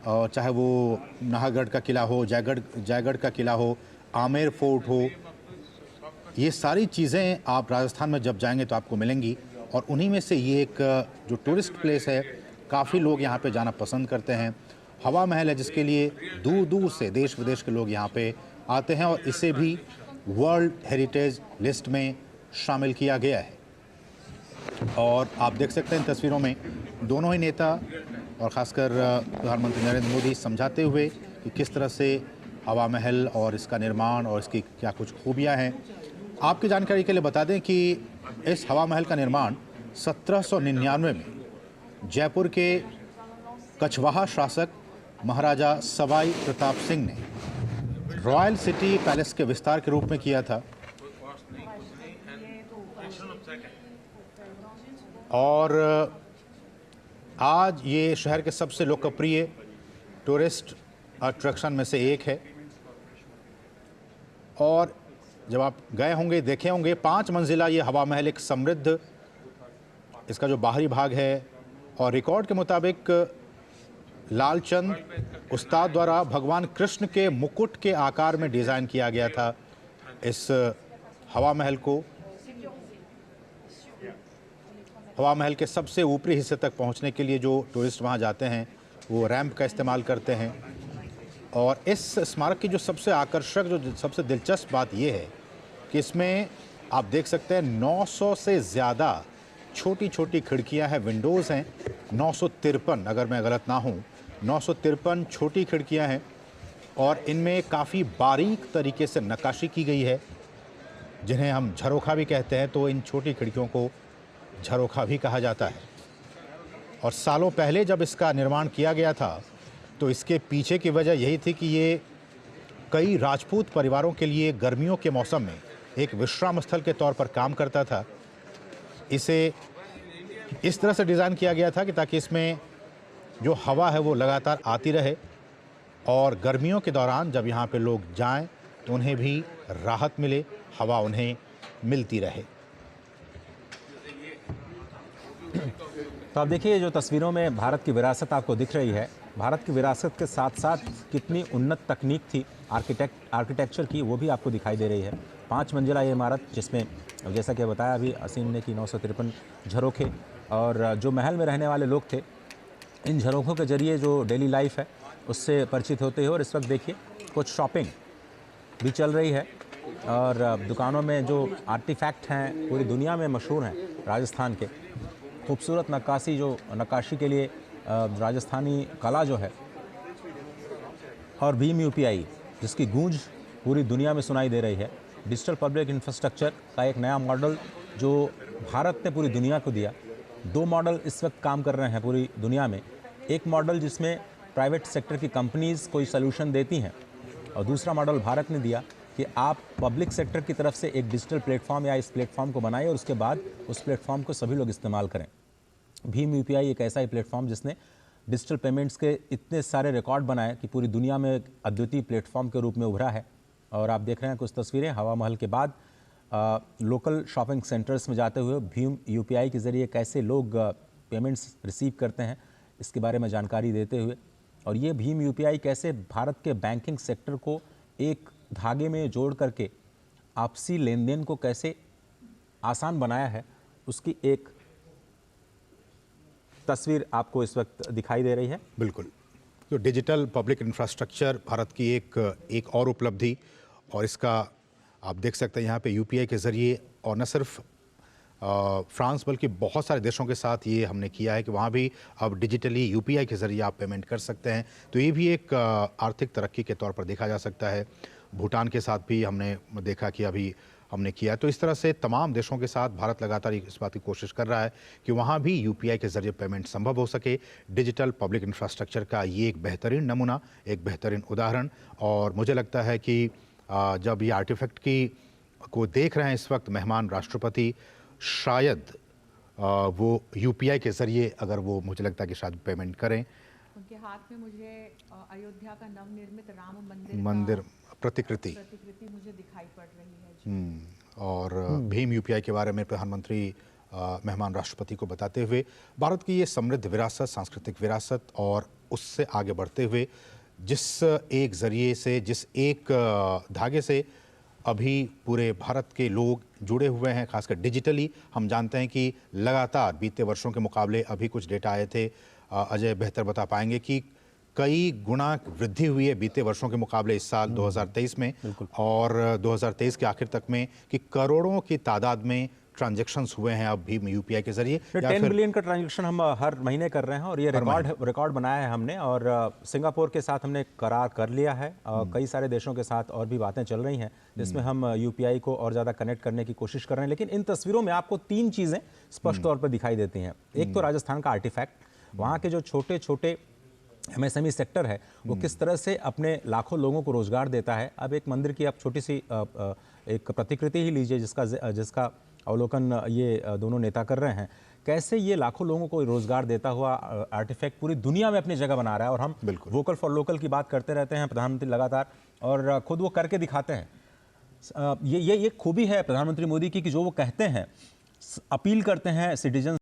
चाहे वो नाहरगढ़ का किला हो, जयगढ़ का किला हो, आमेर फोर्ट हो, ये सारी चीज़ें आप राजस्थान में जब जाएंगे तो आपको मिलेंगी। और उन्हीं में से ये एक जो टूरिस्ट प्लेस है, काफ़ी लोग यहाँ पे जाना पसंद करते हैं। हवा महल है जिसके लिए दूर दूर से देश विदेश के लोग यहाँ पे आते हैं और इसे भी वर्ल्ड हेरिटेज लिस्ट में शामिल किया गया है। और आप देख सकते हैं इन तस्वीरों में दोनों ही नेता और ख़ासकर प्रधानमंत्री नरेंद्र मोदी समझाते हुए कि किस तरह से हवा महल और इसका निर्माण और इसकी क्या कुछ खूबियाँ हैं। आपकी जानकारी के लिए बता दें कि इस हवा महल का निर्माण 1799 में जयपुर के कछवाहा शासक महाराजा सवाई प्रताप सिंह ने रॉयल सिटी पैलेस के विस्तार के रूप में किया था। और आज ये शहर के सबसे लोकप्रिय टूरिस्ट अट्रैक्शन में से एक है। और जब आप गए होंगे, देखे होंगे, 5 मंजिला ये हवा महल एक समृद्ध, इसका जो बाहरी भाग है, और रिकॉर्ड के मुताबिक लालचंद उस्ताद द्वारा भगवान कृष्ण के मुकुट के आकार में डिज़ाइन किया गया था इस हवा महल को। हवा महल के सबसे ऊपरी हिस्से तक पहुंचने के लिए जो टूरिस्ट वहां जाते हैं वो रैंप का इस्तेमाल करते हैं। और इस स्मारक की जो सबसे आकर्षक, जो सबसे दिलचस्प बात यह है कि इसमें आप देख सकते हैं 900 से ज़्यादा छोटी छोटी खिड़कियां हैं, विंडोज़ हैं। 953, अगर मैं गलत ना हूं, 953 छोटी खिड़कियां हैं और इनमें काफ़ी बारीक तरीके से नक्काशी की गई है, जिन्हें हम झरोखा भी कहते हैं। तो इन छोटी खिड़कियों को झरोखा भी कहा जाता है। और सालों पहले जब इसका निर्माण किया गया था तो इसके पीछे की वजह यही थी कि ये कई राजपूत परिवारों के लिए गर्मियों के मौसम में एक विश्राम स्थल के तौर पर काम करता था। इसे इस तरह से डिज़ाइन किया गया था कि ताकि इसमें जो हवा है वो लगातार आती रहे और गर्मियों के दौरान जब यहाँ पे लोग जाएं तो उन्हें भी राहत मिले, हवा उन्हें मिलती रहे। तो आप देखिए, जो तस्वीरों में भारत की विरासत आपको दिख रही है, भारत की विरासत के साथ साथ कितनी उन्नत तकनीक थी आर्किटेक्चर की, वो भी आपको दिखाई दे रही है। 5 मंजिला ये इमारत, जिसमें जैसा कि बताया अभी असीम ने कि 953 झरोखे, और जो महल में रहने वाले लोग थे, इन झरोखों के जरिए जो डेली लाइफ है उससे परिचित होते हैं। और इस वक्त देखिए कुछ शॉपिंग भी चल रही है और दुकानों में जो आर्टिफैक्ट हैं पूरी दुनिया में मशहूर हैं राजस्थान के, खूबसूरत नक्काशी के लिए राजस्थानी कला जो है, और भीम यूपीआई जिसकी गूंज पूरी दुनिया में सुनाई दे रही है। डिजिटल पब्लिक इंफ्रास्ट्रक्चर का एक नया मॉडल जो भारत ने पूरी दुनिया को दिया। 2 मॉडल इस वक्त काम कर रहे हैं पूरी दुनिया में। एक मॉडल जिसमें प्राइवेट सेक्टर की कंपनीज़ कोई सॉल्यूशन देती हैं, और दूसरा मॉडल भारत ने दिया कि आप पब्लिक सेक्टर की तरफ से एक डिजिटल प्लेटफॉर्म या इस प्लेटफॉर्म को बनाएं और उसके बाद उस प्लेटफॉर्म को सभी लोग इस्तेमाल करें। भीम यूपीआई एक ऐसा ही प्लेटफॉर्म जिसने डिजिटल पेमेंट्स के इतने सारे रिकॉर्ड बनाए कि पूरी दुनिया में एक अद्वितीय प्लेटफॉर्म के रूप में उभरा है। और आप देख रहे हैं कुछ तस्वीरें हवा महल के बाद लोकल शॉपिंग सेंटर्स में जाते हुए भीम यूपीआई के ज़रिए कैसे लोग पेमेंट्स रिसीव करते हैं, इसके बारे में जानकारी देते हुए। और ये भीम यूपीआई कैसे भारत के बैंकिंग सेक्टर को एक धागे में जोड़ करके आपसी लेन देन को कैसे आसान बनाया है, उसकी एक तस्वीर आपको इस वक्त दिखाई दे रही है। बिल्कुल, तो डिजिटल पब्लिक इंफ्रास्ट्रक्चर भारत की एक और उपलब्धि, और इसका आप देख सकते हैं यहाँ पे यूपीआई के ज़रिए, और न सिर्फ फ्रांस बल्कि बहुत सारे देशों के साथ ये हमने किया है कि वहाँ भी अब डिजिटली यूपीआई के ज़रिए आप पेमेंट कर सकते हैं। तो ये भी एक आर्थिक तरक्की के तौर पर देखा जा सकता है। भूटान के साथ भी हमने देखा कि अभी हमने किया। तो इस तरह से तमाम देशों के साथ भारत लगातार इस बात की कोशिश कर रहा है कि वहाँ भी यूपीआई के ज़रिए पेमेंट संभव हो सके। डिजिटल पब्लिक इंफ्रास्ट्रक्चर का ये एक बेहतरीन नमूना, एक बेहतरीन उदाहरण। और मुझे लगता है कि जब ये आर्टिफैक्ट को देख रहे हैं इस वक्त मेहमान राष्ट्रपति, शायद वो यूपीआई के ज़रिए अगर वो, मुझे लगता है कि शायद पेमेंट करें। उनके हाथ में मुझे अयोध्या का नवनिर्मित राम मंदिर प्रतिकृति मुझे दिखाई पड़ रही है। और भीम यूपीआई के बारे में प्रधानमंत्री मेहमान राष्ट्रपति को बताते हुए भारत की ये समृद्ध विरासत, सांस्कृतिक विरासत और उससे आगे बढ़ते हुए जिस एक ज़रिए से, जिस एक धागे से अभी पूरे भारत के लोग जुड़े हुए हैं, खासकर डिजिटली, हम जानते हैं कि लगातार बीते वर्षों के मुकाबले अभी कुछ डेटा आए थे, अजय बेहतर बता पाएंगे कि कई गुना वृद्धि हुई है बीते वर्षों के मुकाबले इस साल 2023 में और 2023 के आखिर तक में, कि करोड़ों की तादाद में ट्रांजैक्शंस हुए हैं अब भी यूपीआई के जरिए। 10 बिलियन का ट्रांजैक्शन हम हर महीने कर रहे हैं और ये रिकॉर्ड बनाया है हमने। और सिंगापुर के साथ हमने करार कर लिया है और कई सारे देशों के साथ और भी बातें चल रही हैं जिसमें हम यूपीआई को और ज़्यादा कनेक्ट करने की कोशिश कर रहे हैं। लेकिन इन तस्वीरों में आपको 3 चीज़ें स्पष्ट तौर पर दिखाई देती हैं। एक तो राजस्थान का आर्टिफैक्ट, वहाँ के जो छोटे छोटे एमएसएमई सेक्टर है वो किस तरह से अपने लाखों लोगों को रोजगार देता है। अब एक मंदिर की आप छोटी सी एक प्रतिकृति ही लीजिए जिसका अवलोकन ये दोनों नेता कर रहे हैं, कैसे ये लाखों लोगों को रोजगार देता हुआ आर्टिफैक्ट पूरी दुनिया में अपनी जगह बना रहा है। और हम वोकल फॉर लोकल की बात करते रहते हैं प्रधानमंत्री लगातार, और खुद वो करके दिखाते हैं। ये खूबी है प्रधानमंत्री मोदी की कि जो वो कहते हैं, अपील करते हैं सिटीजन